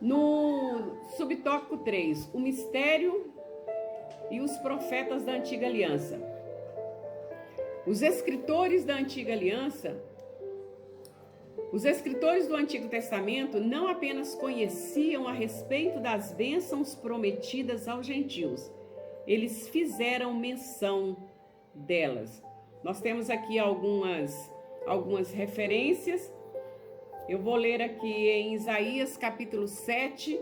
No subtópico 3, o mistério e os profetas da Antiga Aliança. Os escritores da Antiga Aliança, os escritores do Antigo Testamento não apenas conheciam a respeito das bênçãos prometidas aos gentios, eles fizeram menção delas. Nós temos aqui algumas referências. Eu vou ler aqui em Isaías capítulo 7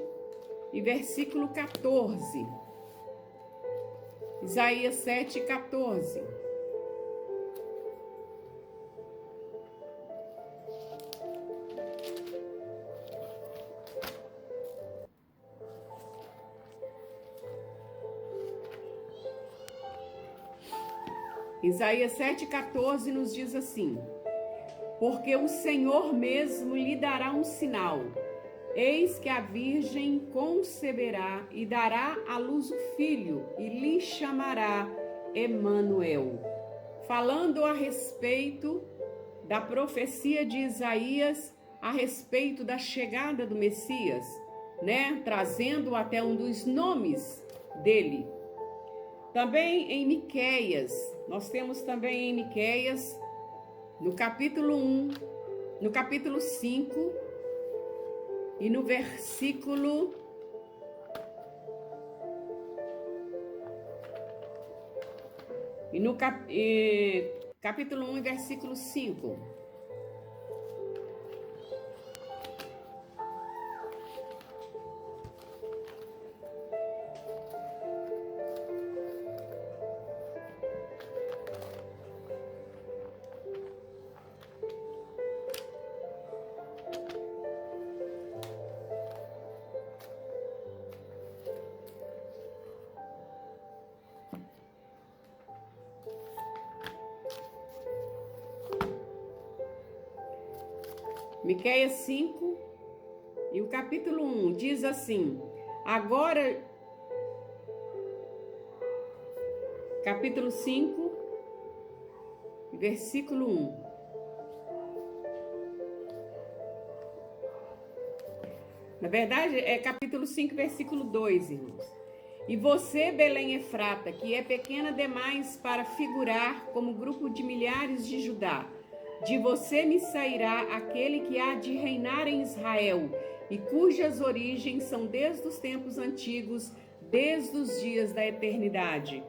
e versículo 14. Isaías 7, 14. Isaías 7,14 nos diz assim: porque o Senhor mesmo lhe dará um sinal. Eis que a virgem conceberá e dará à luz o filho, e lhe chamará Emanuel. Falando a respeito da profecia de Isaías, a respeito da chegada do Messias, né? Trazendo até um dos nomes dele. Também em Miqueias, nós temos também em Miqueias, no capítulo 1, no capítulo 5 e no versículo capítulo 1 e versículo 5. Miqueias 5 e o capítulo 1 diz assim: agora, capítulo 5, versículo 1. Na verdade, é capítulo 5, versículo 2, irmãos. E você, Belém Efrata, que é pequena demais para figurar como grupo de milhares de Judá, de você me sairá aquele que há de reinar em Israel, e cujas origens são desde os tempos antigos, desde os dias da eternidade.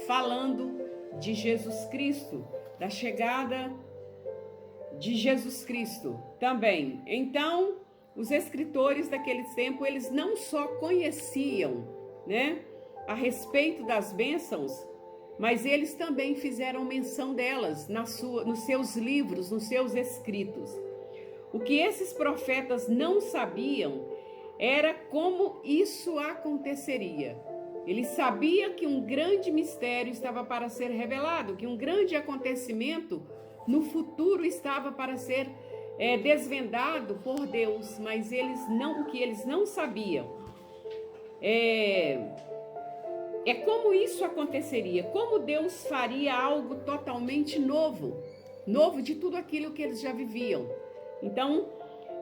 Falando de Jesus Cristo, da chegada de Jesus Cristo também. Então, os escritores daquele tempo, eles não só conheciam, né, a respeito das bênçãos, mas eles também fizeram menção delas nos seus livros, nos seus escritos. O que esses profetas não sabiam era como isso aconteceria. Eles sabiam que um grande mistério estava para ser revelado, que um grande acontecimento no futuro estava para ser desvendado por Deus, mas o que eles não sabiam é como isso aconteceria, como Deus faria algo totalmente novo de tudo aquilo que eles já viviam. Então,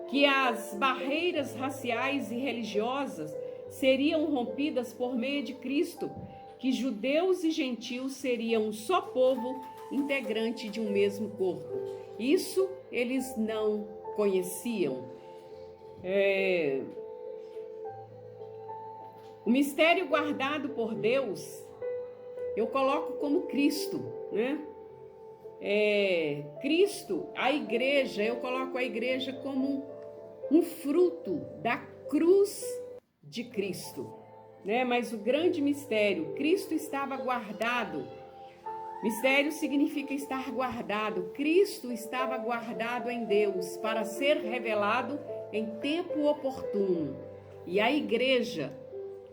que as barreiras raciais e religiosas seriam rompidas por meio de Cristo, que judeus e gentios seriam um só povo integrante de um mesmo corpo. Isso eles não conheciam. O mistério guardado por Deus, eu coloco como Cristo, né? Cristo, a igreja, eu coloco a igreja como um fruto da cruz de Cristo, né? Mas o grande mistério, Cristo estava guardado. Mistério significa estar guardado. Cristo estava guardado em Deus para ser revelado em tempo oportuno. E a igreja,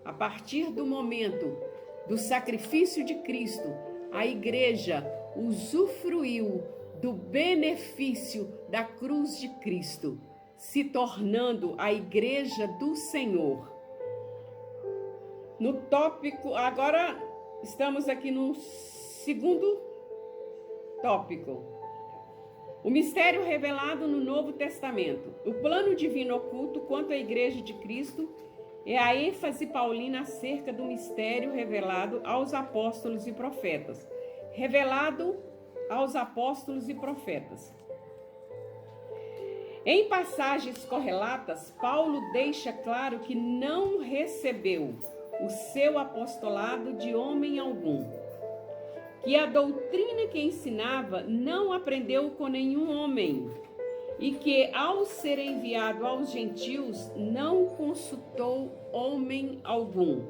a partir do momento do sacrifício de Cristo, a igreja usufruiu do benefício da cruz de Cristo, se tornando a igreja do Senhor. No tópico, agora estamos aqui no segundo tópico. O mistério revelado no Novo Testamento. O plano divino oculto quanto à Igreja de Cristo é a ênfase paulina acerca do mistério revelado aos apóstolos e profetas. Revelado aos apóstolos e profetas. Em passagens correlatas, Paulo deixa claro que não recebeu o seu apostolado de homem algum, que a doutrina que ensinava não aprendeu com nenhum homem, e que, ao ser enviado aos gentios, não consultou homem algum.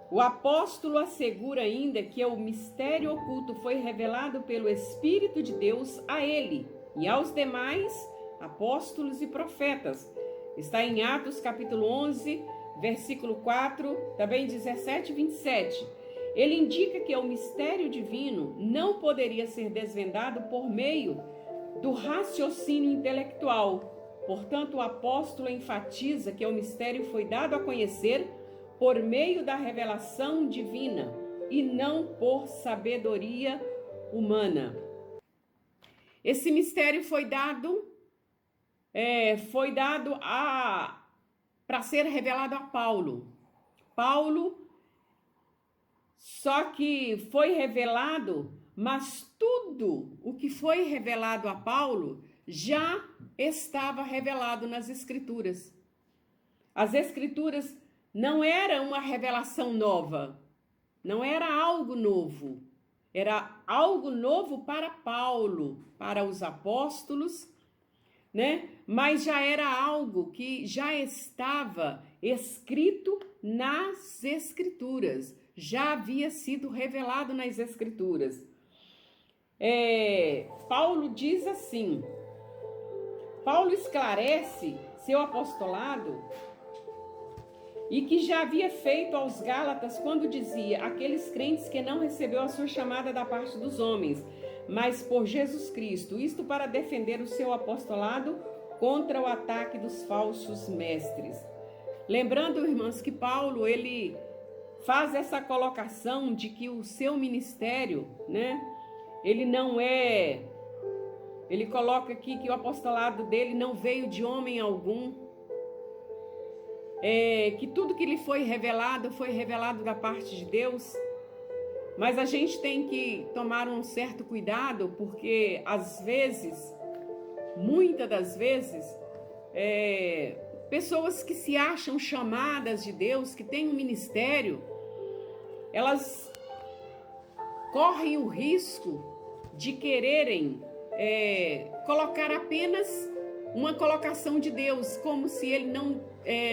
O apóstolo assegura ainda que o mistério oculto foi revelado pelo Espírito de Deus a ele e aos demais apóstolos e profetas. Está em Atos capítulo 11, versículo 4, também 17 e 27. Ele indica que o mistério divino não poderia ser desvendado por meio do raciocínio intelectual. Portanto, o apóstolo enfatiza que o mistério foi dado a conhecer por meio da revelação divina e não por sabedoria humana. Esse mistério foi dado para ser revelado a Paulo. Só que foi revelado, mas tudo o que foi revelado a Paulo já estava revelado nas Escrituras. As Escrituras não eram uma revelação nova, não era algo novo, era algo novo para Paulo, para os apóstolos, né? Mas já era algo que já estava escrito nas Escrituras, já havia sido revelado nas Escrituras. Paulo diz assim, Paulo esclarece seu apostolado e que já havia feito aos Gálatas quando dizia: aqueles crentes que não recebeu a sua chamada da parte dos homens, mas por Jesus Cristo, isto para defender o seu apostolado contra o ataque dos falsos mestres. Lembrando, irmãos, que Paulo, ele faz essa colocação de que o seu ministério, né, ele coloca aqui que o apostolado dele não veio de homem algum, que tudo que lhe foi revelado da parte de Deus. Mas a gente tem que tomar um certo cuidado, porque às vezes, muitas das vezes, pessoas que se acham chamadas de Deus, que têm um ministério, elas correm o risco de quererem colocar apenas uma colocação de Deus, como se ele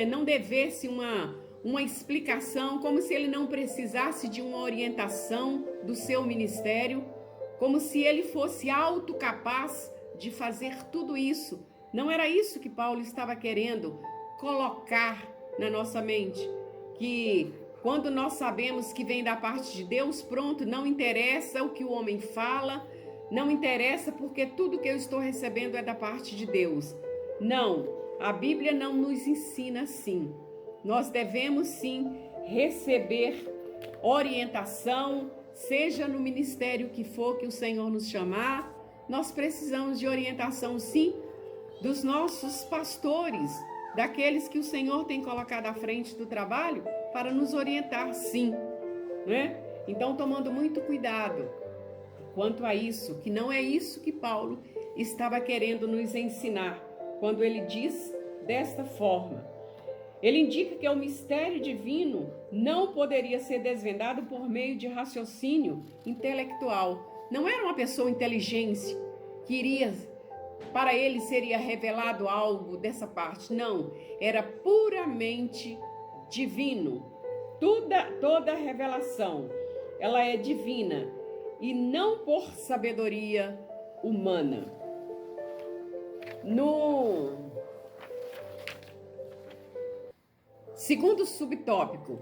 não devesse uma explicação, como se ele não precisasse de uma orientação do seu ministério, como se ele fosse autocapaz de fazer tudo isso. Não era isso que Paulo estava querendo colocar na nossa mente, que quando nós sabemos que vem da parte de Deus, pronto, não interessa o que o homem fala, não interessa porque tudo que eu estou recebendo é da parte de Deus. Não, a Bíblia não nos ensina assim. Nós devemos sim receber orientação, seja no ministério que for que o Senhor nos chamar. Nós precisamos de orientação sim dos nossos pastores, daqueles que o Senhor tem colocado à frente do trabalho para nos orientar sim, né? Então, tomando muito cuidado quanto a isso, que não é isso que Paulo estava querendo nos ensinar quando ele diz desta forma. Ele indica que o mistério divino não poderia ser desvendado por meio de raciocínio intelectual. Não era uma pessoa inteligente que para ele seria revelado algo dessa parte. Não, era puramente divino. Toda revelação, ela é divina e não por sabedoria humana. No segundo subtópico,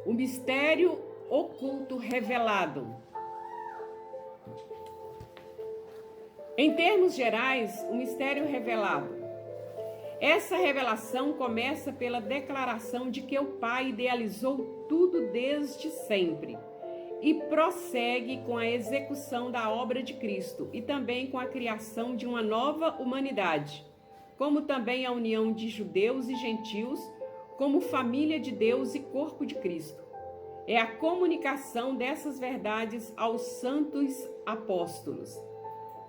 o mistério oculto revelado. Em termos gerais, o mistério revelado. Essa revelação começa pela declaração de que o Pai idealizou tudo desde sempre. e prossegue com a execução da obra de Cristo e também com a criação de uma nova humanidade, como também a união de judeus e gentios como família de Deus e corpo de Cristo. É a comunicação dessas verdades aos santos apóstolos.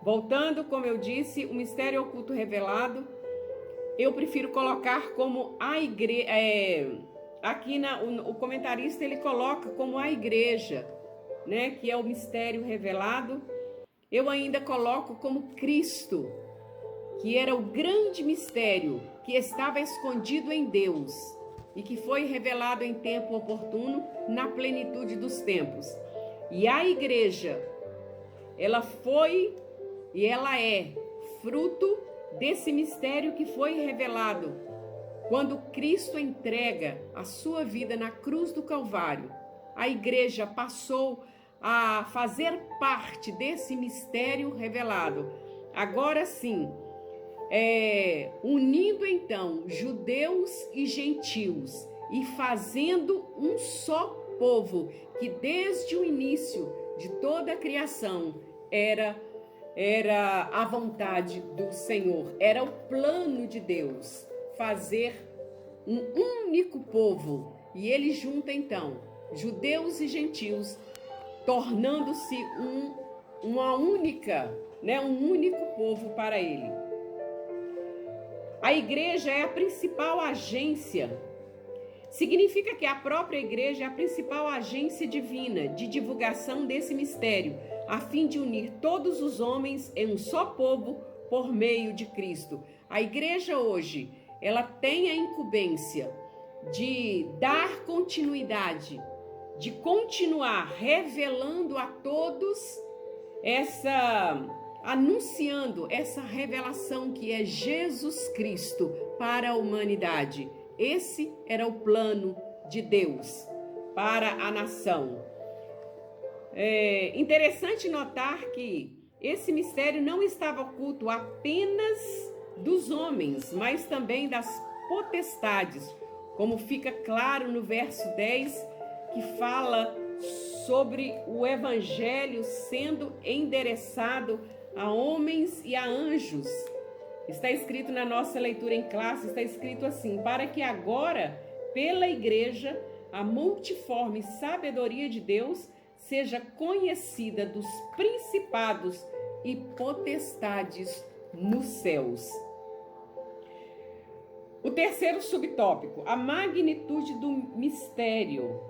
Voltando, como eu disse, o mistério oculto revelado, eu prefiro colocar como a igreja. Aqui o comentarista ele coloca como a igreja, né, que é o mistério revelado. Eu ainda coloco como Cristo, que era o grande mistério que estava escondido em Deus e que foi revelado em tempo oportuno, na plenitude dos tempos. E a igreja, ela foi e ela é fruto desse mistério que foi revelado quando Cristo entrega a sua vida na cruz do Calvário. A igreja passou a fazer parte desse mistério revelado. Agora sim, unindo então judeus e gentios e fazendo um só povo, que desde o início de toda a criação era a vontade do Senhor, era o plano de Deus, fazer um único povo. E ele junta então judeus e gentios, tornando-se uma única, um único povo para ele. A igreja é a principal agência. Significa que a própria igreja é a principal agência divina de divulgação desse mistério, a fim de unir todos os homens em um só povo por meio de Cristo. A igreja hoje, ela tem a incumbência de dar continuidade, de continuar revelando a todos anunciando essa revelação que é Jesus Cristo para a humanidade. Esse era o plano de Deus para a nação. É interessante notar que esse mistério não estava oculto apenas dos homens, mas também das potestades, como fica claro no verso 10, que fala sobre o evangelho sendo endereçado a homens e a anjos. Está escrito na nossa leitura em classe, está escrito assim: para que agora, pela igreja, a multiforme sabedoria de Deus seja conhecida dos principados e potestades nos céus. O terceiro subtópico, a magnitude do mistério,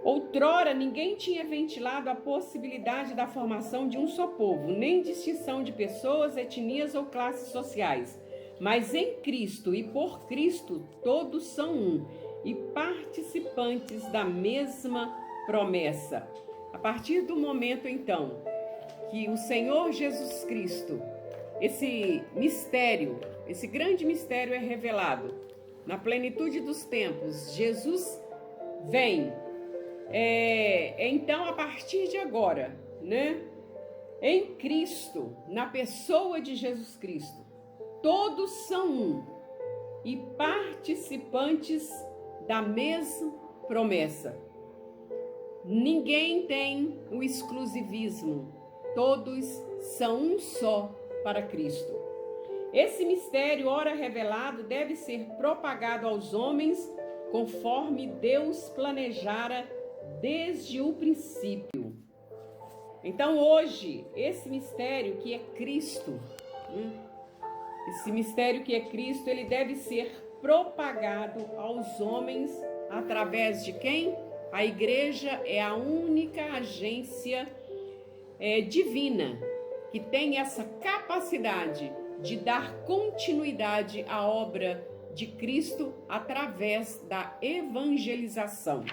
Outrora, ninguém tinha ventilado a possibilidade da formação de um só povo, nem distinção de pessoas, etnias ou classes sociais. Mas em Cristo e por Cristo, todos são um e participantes da mesma promessa. A partir do momento, então, que o Senhor Jesus Cristo, esse mistério, esse grande mistério é revelado, na plenitude dos tempos, Jesus vem. Então, a partir de agora, em Cristo, na pessoa de Jesus Cristo, todos são um e participantes da mesma promessa. Ninguém tem o exclusivismo, todos são um só para Cristo. Esse mistério, ora revelado, deve ser propagado aos homens conforme Deus planejara desde o princípio. Então hoje, esse mistério que é Cristo, ele deve ser propagado aos homens através de quem? A igreja é a única agência divina que tem essa capacidade de dar continuidade à obra de Cristo através da evangelização.